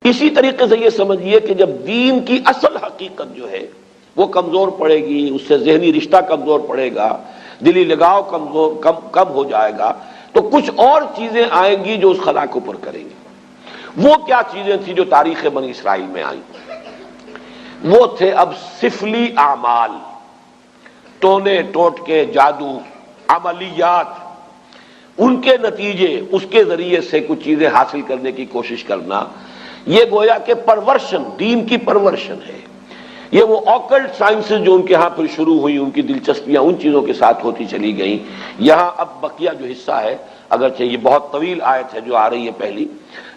اسی طریقے سے یہ سمجھیے کہ جب دین کی اصل حقیقت جو ہے وہ کمزور پڑے گی، اس سے ذہنی رشتہ کمزور پڑے گا، دلی لگاؤ کم ہو جائے گا، تو کچھ اور چیزیں آئیں گی جو اس خلا کو پر کریں گی۔ وہ کیا چیزیں تھیں جو تاریخ بنی اسرائیل میں آئیں؟ وہ تھے اب سفلی اعمال، ٹونے ٹوٹکے، جادو، عملیات، ان کے نتیجے، اس کے ذریعے سے کچھ چیزیں حاصل کرنے کی کوشش کرنا۔ یہ گویا کہ پرورشن، دین کی پرورشن ہے۔ یہ وہ آکلٹ سائنسز جو ان کے ہاں پھر شروع ہوئی، ان کی دلچسپیاں ان چیزوں کے ساتھ ہوتی چلی گئیں۔ یہاں اب بقیہ جو حصہ ہے، اگرچہ یہ بہت طویل آیت ہے جو آ رہی ہے پہلی،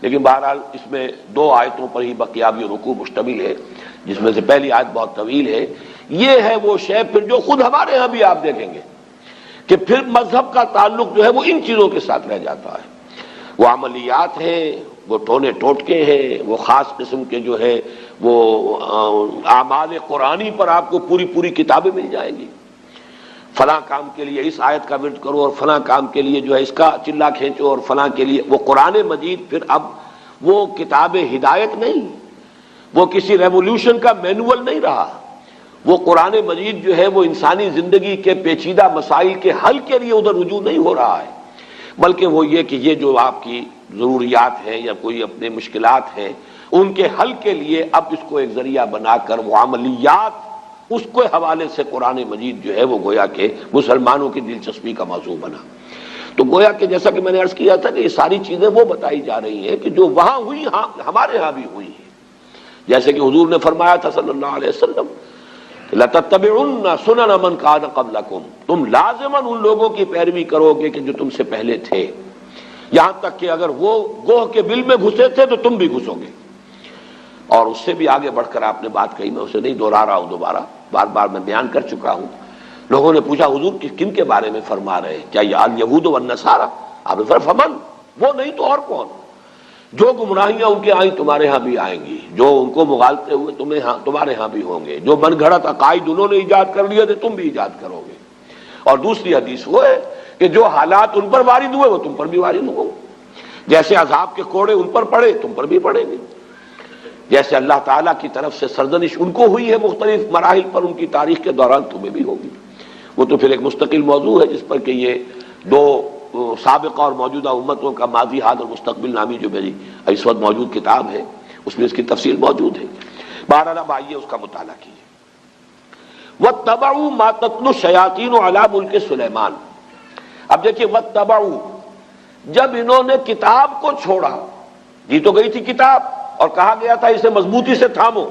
لیکن بہرحال اس میں 2 آیتوں پر ہی بقیہ رکوع مشتمل ہے، جس میں سے پہلی آیت بہت طویل ہے۔ یہ ہے وہ شے پھر جو خود ہمارے ہاں بھی آپ دیکھیں گے کہ پھر مذہب کا تعلق جو ہے وہ ان چیزوں کے ساتھ رہ جاتا ہے۔ وہ عملیات ہیں، وہ ٹونے ٹوٹکے ہیں، وہ خاص قسم کے جو ہے وہ اعمال قرآنی پر آپ کو پوری کتابیں مل جائیں گی۔ فلاں کام کے لیے اس آیت کا ورد کرو، اور فلاں کام کے لیے جو ہے اس کا چلا کھینچو، اور فلاں کے لیے وہ قرآن مجید پھر اب وہ کتاب ہدایت نہیں، وہ کسی ریولیوشن کا مینول نہیں رہا۔ وہ قرآن مجید جو ہے وہ انسانی زندگی کے پیچیدہ مسائل کے حل کے لیے ادھر رجوع نہیں ہو رہا ہے، بلکہ وہ یہ کہ یہ جو آپ کی ضروریات ہیں یا کوئی اپنے مشکلات ہیں، ان کے حل کے لیے اب اس کو ایک ذریعہ بنا کر وہ عملیات، اس کے حوالے سے قرآن مجید جو ہے وہ گویا کہ مسلمانوں کی دلچسپی کا موضوع بنا۔ تو گویا کہ جیسا کہ میں نے عرض کیا تھا کہ یہ ساری چیزیں وہ بتائی جا رہی ہیں کہ جو وہاں ہوئی ہمارے ہاں بھی ہوئی ہیں۔ جیسے کہ حضور نے فرمایا تھا صلی اللہ علیہ وسلم، لَتَتَّبِعُنَّ سُنَنَ مَنْ كَانَ قَبْلَكُمْ، تم لازماً ان لوگوں کی پیروی کرو گے کہ جو تم سے پہلے تھے، یہاں تک کہ اگر وہ گوہ کے بل میں گھسے تھے تو تم بھی گھسو گے۔ اور اس سے بھی آگے بڑھ کر آپ نے بات کہی، میں اسے نہیں دہرا رہا ہوں، دوبارہ بار میں بیان کر چکا ہوں۔ لوگوں نے پوچھا حضور کن کے بارے میں فرما رہے ہیں؟ کیا یہ الیہود والنصارى؟ آپ نے فرمایا فمن، وہ نہیں تو اور کون؟ جو گمراہیاں ان کے آئیں تمہارے ہاں بھی آئیں گی، جو ان کو مغالطے ہوئے تمہارے ہاں بھی ہوں گے، جو من گھڑت عقائد انہوں نے ایجاد کر لیے تھے تم بھی ایجاد کرو گے۔ اور دوسری حدیث وہ ہے کہ جو حالات ان پر وارد ہوئے وہ تم پر بھی وارد ہوں گے، جیسے عذاب کے کوڑے ان پر پڑے تم پر بھی پڑیں گے، جیسے اللہ تعالیٰ کی طرف سے سرزنش ان کو ہوئی ہے مختلف مراحل پر ان کی تاریخ کے دوران تمہیں بھی ہوگی۔ وہ تو پھر ایک مستقل موضوع ہے جس پر کہ یہ 2 سابقہ اور موجودہ امتوں کا ماضی، حال اور مستقبل نامی جو میری اس وقت موجود کتاب ہے اس میں اس کی تفصیل موجود ہے۔ بہرحال اب آئیے اس کا مطالعہ کیجیے۔ وَاتَّبَعُوا مَا تَتْلُو الشَّيَاطِينُ عَلَى مُلْكِ سُلَيْمَانَ۔ اب دیکھیے وَاتَّبَعُوا، جب انہوں نے کتاب کو چھوڑا، دی تو گئی تھی کتاب اور کہا گیا تھا اسے مضبوطی سے تھامو،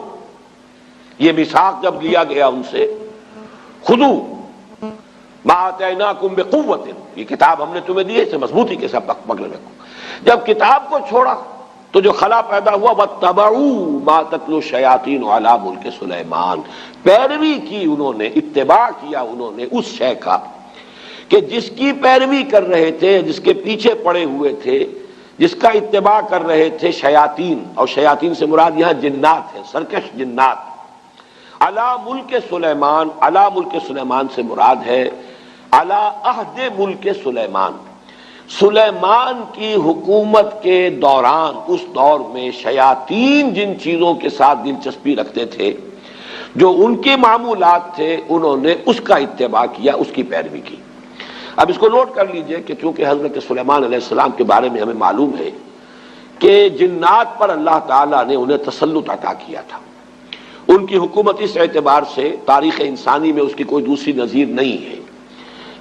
یہ میثاق جب لیا گیا ان سے، خُذُوا مَا آتَيْنَاكُمْ بِقُوَّةٍ، یہ کتاب ہم نے تمہیں دی ہے اسے مضبوطی کے ساتھ پکڑ رکھو۔ جب کتاب کو چھوڑا تو جو خلا پیدا ہوا، وَاتَّبَعُوا مَا تَتْلُو الشَّيَاطِينُ عَلَى مُلْكِ سُلَيْمَانَ، پیروی کی انہوں نے، اتباع کیا انہوں نے اس شے کا کہ جس کی پیروی کر رہے تھے، جس کے پیچھے پڑے ہوئے تھے، جس کا اتباع کر رہے تھے شیاطین، اور شیاطین سے مراد یہاں جنات ہیں، سرکش جنات۔ علی ملک سلیمان، علی ملک سلیمان سے مراد ہے علی عہد ملک سلیمان، سلیمان کی حکومت کے دوران، اس دور میں شیاطین جن چیزوں کے ساتھ دلچسپی رکھتے تھے، جو ان کے معمولات تھے، انہوں نے اس کا اتباع کیا، اس کی پیروی کی۔ اب اس کو نوٹ کر لیجئے کہ چونکہ حضرت سلیمان علیہ السلام کے بارے میں ہمیں معلوم ہے کہ جنات پر اللہ تعالیٰ نے انہیں تسلط عطا کیا تھا، ان کی حکومت اس اعتبار سے تاریخ انسانی میں اس کی کوئی دوسری نظیر نہیں ہے۔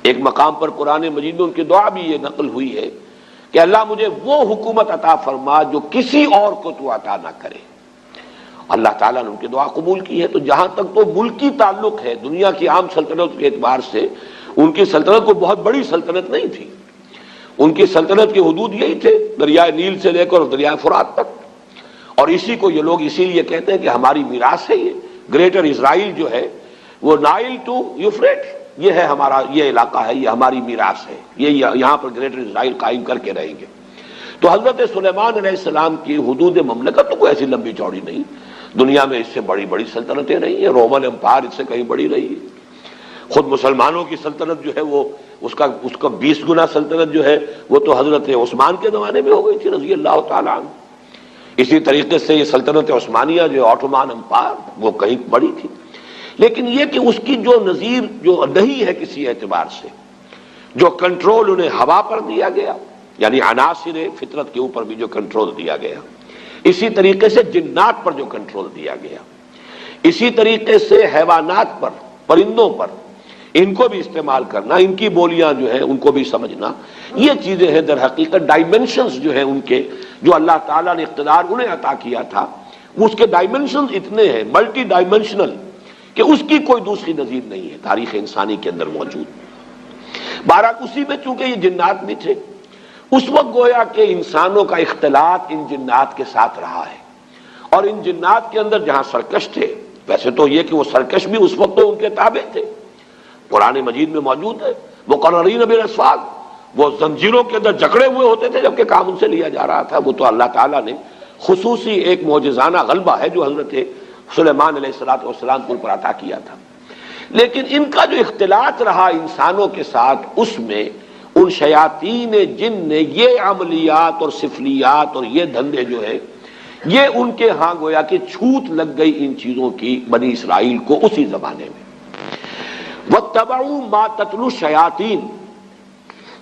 ایک مقام پر قرآن مجید میں ان کی دعا بھی یہ نقل ہوئی ہے کہ اللہ مجھے وہ حکومت عطا فرما جو کسی اور کو تو عطا نہ کرے۔ اللہ تعالیٰ نے ان کی دعا قبول کی ہے۔ تو جہاں تک تو ملکی تعلق ہے، دنیا کی عام سلطنت کے اعتبار سے ان کی سلطنت کو بہت بڑی سلطنت نہیں تھی، ان کی سلطنت کی حدود یہی تھے، دریائے نیل سے لے کر دریائے فرات تک، اور اسی کو یہ لوگ اسی لیے کہتے ہیں کہ ہماری میراث ہے یہ گریٹر اسرائیل جو ہے، وہ نائل ٹو یوفریٹ، یہ ہے ہمارا، یہ علاقہ ہے، یہ ہماری میراث ہے، یہ یہاں پر گریٹر اسرائیل قائم کر کے رہیں گے۔ تو حضرت سلیمان علیہ السلام کی حدود مملکت تو کوئی ایسی لمبی چوڑی نہیں، دنیا میں اس سے بڑی بڑی سلطنتیں رہی ہیں، رومن امپائر اس سے کہیں بڑی رہی ہے، خود مسلمانوں کی سلطنت جو ہے وہ اس کا 20 گنا سلطنت جو ہے وہ تو حضرت عثمان کے زمانے میں ہو گئی تھی رضی اللہ تعالیٰ عنہ۔ اسی طریقے سے یہ سلطنت عثمانیہ جو آٹومان امپائر وہ کہیں بڑی تھی، لیکن یہ کہ اس کی جو نظیر جو نہیں ہے کسی اعتبار سے، جو کنٹرول انہیں ہوا پر دیا گیا، یعنی عناصر فطرت کے اوپر بھی جو کنٹرول دیا گیا، اسی طریقے سے جنات پر جو کنٹرول دیا گیا، اسی طریقے سے حیوانات پر، پرندوں پر، ان کو بھی استعمال کرنا، ان کی بولیاں جو ہیں ان کو بھی سمجھنا، یہ چیزیں ہیں در حقیقت ڈائمنشنز جو ہیں ان کے، جو اللہ تعالیٰ نے اقتدار انہیں عطا کیا تھا، اس کے ڈائمنشنز اتنے ہیں ملٹی ڈائمنشنل کہ اس کی کوئی دوسری نظیر نہیں ہے تاریخ انسانی کے اندر موجود۔ بہرحال اسی میں چونکہ یہ جنات بھی تھے، اس وقت گویا کہ انسانوں کا اختلاط ان جنات کے ساتھ رہا ہے، اور ان جنات کے اندر جہاں سرکش تھے، ویسے تو یہ کہ وہ سرکش بھی اس وقت تو ان کے تابع تھے، قرآن مجید میں موجود ہے، مقررین بالاسفاد، وہ زنجیروں کے اندر جکڑے ہوئے ہوتے تھے جبکہ کام ان سے لیا جا رہا تھا۔ وہ تو اللہ تعالیٰ نے خصوصی ایک معجزانہ غلبہ ہے جو حضرت سلیمان علیہ السلام کو پر عطا کیا تھا، لیکن ان کا جو اختلاط رہا انسانوں کے ساتھ، اس میں ان شیاطین جن نے یہ عملیات اور سفلیات اور یہ دھندے جو ہے، یہ ان کے ہاں گویا کہ چھوت لگ گئی ان چیزوں کی بنی اسرائیل کو اسی زمانے میں۔ وَاتَّبَعُوا مَا تَتْلُو الشَّيَاطِينُ،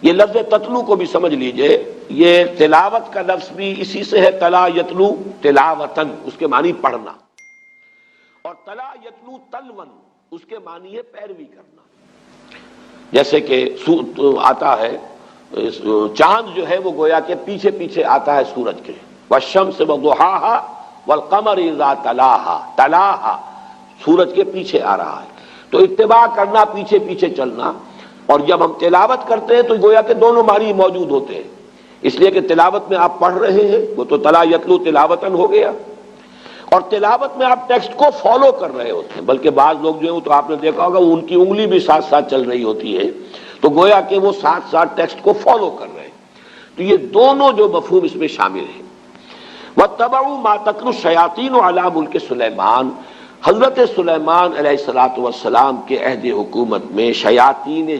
یہ لفظ تتلو کو بھی سمجھ لیجئے، یہ تلاوت کا لفظ بھی اسی سے ہے، تلا یتلو تلاوتن، اس کے معنی پڑھنا، اور تلا یتلو تلون، اس کے معنی ہے پیروی کرنا۔ جیسے کہ آتا ہے چاند جو ہے وہ گویا کہ پیچھے پیچھے آتا ہے سورج کے، والشمس وضحاها والقمر اذا تلاها، تلاها سورج کے پیچھے آ رہا ہے، تو اتباع کرنا، پیچھے پیچھے چلنا۔ اور جب ہم تلاوت کرتے ہیں تو گویا کہ دونوں معنی موجود ہوتے ہیں، اس لیے کہ تلاوت میں آپ پڑھ رہے ہیں، وہ تو تلا یتلو تلاوتن ہو گیا، اور تلاوت میں آپ ٹیکسٹ کو فالو کر رہے ہوتے ہیں، بلکہ بعض لوگ جو ہیں تو آپ نے دیکھا ہوگا ان کی انگلی بھی ساتھ ساتھ چل رہی ہوتی ہے، تو گویا کہ وہ ساتھ ساتھ ٹیکسٹ کو فالو کر رہے ہیں۔ تو یہ دونوں جو مفہوم اس میں شامل ہیں۔ وَاتَّبَعُوا مَا تَتْلُو الشَّيَاطِينُ عَلَىٰ مُلْكِ سُلَيْمَانَ، حضرت سلیمان علیہ السلام کے عہد حکومت میں شیاطین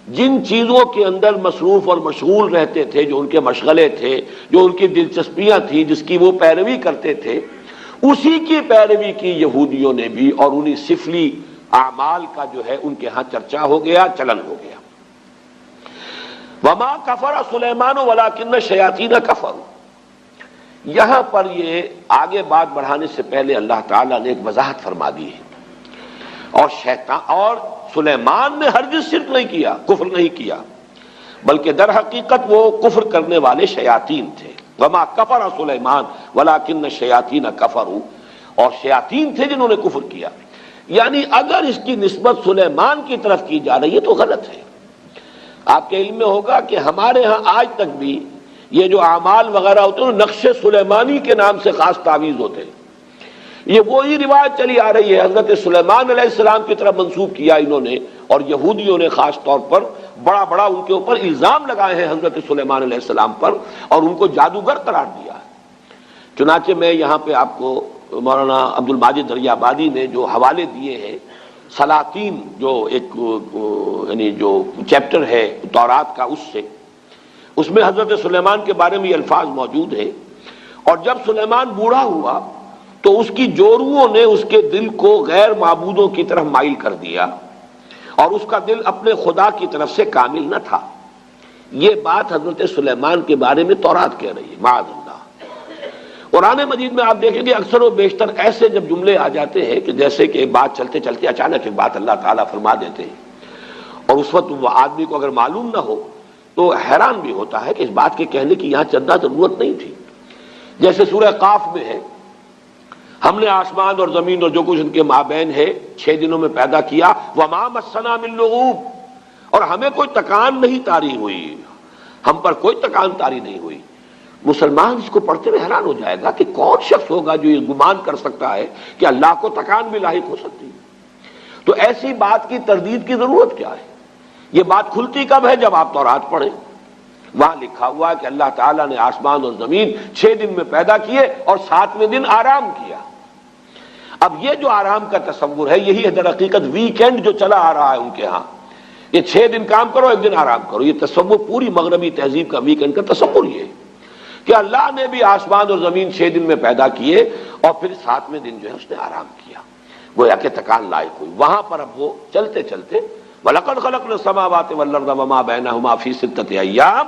جن چیزوں کے اندر مصروف اور مشغول رہتے تھے، جو ان کے مشغلے تھے، جو ان کی دلچسپیاں تھیں، جس کی وہ پیروی کرتے تھے، اسی کی پیروی کی یہودیوں نے بھی، اور انہی سفلی اعمال کا جو ہے ان کے ہاں چرچا ہو گیا، چلن ہو گیا۔ وَمَا كَفَرَ سُلَيْمَانُ وَلَٰكِنَّ الشَّيَاطِينَ كَفَرُوا، یہاں پر یہ آگے بات بڑھانے سے پہلے اللہ تعالیٰ نے ایک وضاحت فرما دی ہے، اور سلیمان نے ہرگز شرک نہیں کیا، کفر نہیں کیا، بلکہ در حقیقت وہ کفر کرنے والے شیاطین تھے۔ وما کفر سلیمان ولکن الشیاطین کفروا، اور شیاطین تھے جنہوں نے کفر کیا۔ یعنی اگر اس کی نسبت سلیمان کی طرف کی جا رہی ہے تو غلط ہے۔ آپ کے علم میں ہوگا کہ ہمارے ہاں آج تک بھی یہ جو اعمال وغیرہ ہوتے ہیں نقش سلیمانی کے نام سے خاص تعویذ ہوتے ہیں، یہ وہی روایت چلی آ رہی ہے، حضرت سلیمان علیہ السلام کی طرف منسوب کیا انہوں نے، اور یہودیوں نے خاص طور پر بڑا بڑا ان کے اوپر الزام لگائے ہیں حضرت سلیمان علیہ السلام پر، اور ان کو جادوگر قرار دیا ہے۔ چنانچہ میں یہاں پہ آپ کو مولانا عبد الماجد دریابادی نے جو حوالے دیے ہیں، سلاطین جو ایک یعنی جو چیپٹر ہے تورات کا، اس میں حضرت سلیمان کے بارے میں یہ الفاظ موجود ہیں، اور جب سلیمان بوڑھا ہوا تو اس کی جوروؤں نے اس کے دل کو غیر معبودوں کی طرف مائل کر دیا، اور اس کا دل اپنے خدا کی طرف سے کامل نہ تھا۔ یہ بات حضرت سلیمان کے بارے میں تورات کہہ رہی ہے، معاذ اللہ۔ قرآن مجید میں آپ دیکھیں گے اکثر و بیشتر ایسے جب جملے آ جاتے ہیں کہ جیسے کہ بات چلتے چلتے اچانک ایک بات اللہ تعالیٰ فرما دیتے ہیں، اور اس وقت وہ آدمی کو اگر معلوم نہ ہو تو حیران بھی ہوتا ہے کہ اس بات کے کہنے کی یہاں چندہ ضرورت نہیں تھی۔ جیسے سورہ قاف میں ہے، ہم نے آسمان اور زمین اور جو کچھ ان کے مابین ہے 6 دنوں میں پیدا کیا، وَمَا مَسَّنَا مِن لُغُوب، اور ہمیں کوئی تکان نہیں طاری ہوئی، ہم پر کوئی تکان طاری نہیں ہوئی۔ مسلمان اس کو پڑھتے ہوئے حیران ہو جائے گا کہ کون شخص ہوگا جو یہ گمان کر سکتا ہے کہ اللہ کو تکان بھی لاحق ہو سکتی ہے۔ تو ایسی بات کی تردید کی ضرورت کیا ہے؟ یہ بات کھلتی کب ہے؟ جب آپ تورات پڑھیں، وہاں لکھا ہوا ہے کہ اللہ تعالیٰ نے آسمان اور زمین 6 دن میں پیدا کیے اور 7ویں دن آرام کیا۔ اب یہ جو آرام کا تصور ہے، یہی ہے در حقیقت ویکینڈ جو چلا آ رہا ہے ان کے ہاں، یہ 6 دن کام کرو 1 دن آرام کرو، یہ تصور پوری مغربی تہذیب کا ویکینڈ کا تصور یہ ہے کہ اللہ نے بھی آسمان اور زمین 6 دن میں پیدا کیے اور پھر 7ویں دن جو ہے اس نے آرام کیا، گویا کہ تکان لائق ہوئی۔ وہاں پر اب وہ چلتے چلتے وَلَقَدْ خَلَقْنَا السَّمَاوَاتِ وَالْأَرْضَ وَمَا بَيْنَهُمَا فِي سِتَّةِ أَيَّامٍ